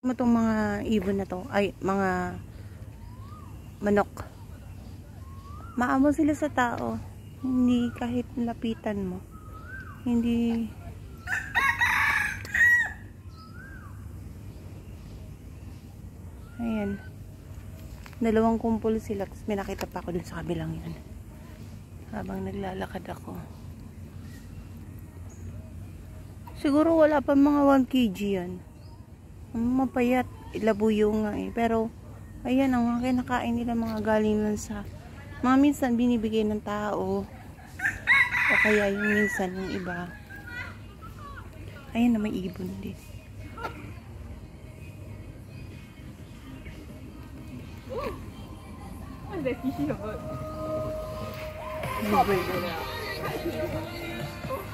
Mo tong mga ibon na to, ay mga manok. Maamo sila sa tao. Hindi kahit lapitan mo. Hindi. Ayan. Dalawang kumpol sila. Tapos may nakita pa ako dun sa kabilang yun. Habang naglalakad ako. Siguro wala pa mga 1 kg yan. Mapayat. Ilabuyo nga eh. Pero, ayan ang mga kinakain nila mga galing lang sa mga minsan binibigay ng tao. O kaya yung minsan yung iba. Ayan na may ibon din.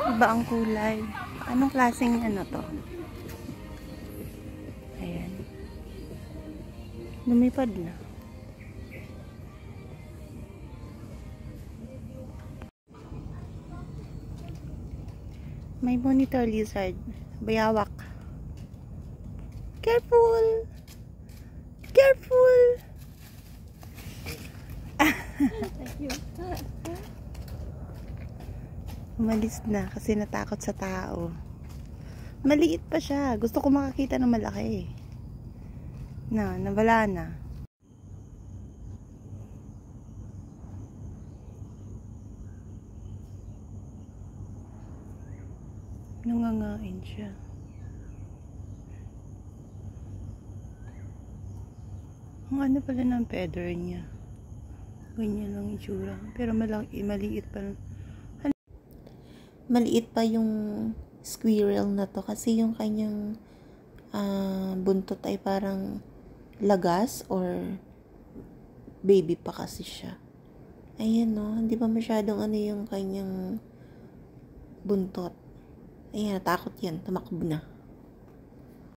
Iba ang kulay. Anong klaseng ano to? Ayan. Lumipad na. May monitor lizard. Bayawak. Careful! Careful! Thank you. Umalis na kasi natakot sa tao. Maliit pa siya. Gusto ko makakita ng malaki. Nawala na. Nangangain siya. Ang ano pala ng feather niya. Ganyan lang itsura. Pero maliit pa. Maliit pa yung squirrel na to. Kasi yung kanyang buntot ay parang lagas or baby pa kasi siya. Ayan no. Hindi pa masyadong ano yung kanyang buntot. Ayan, takot yan. Tumakbo na.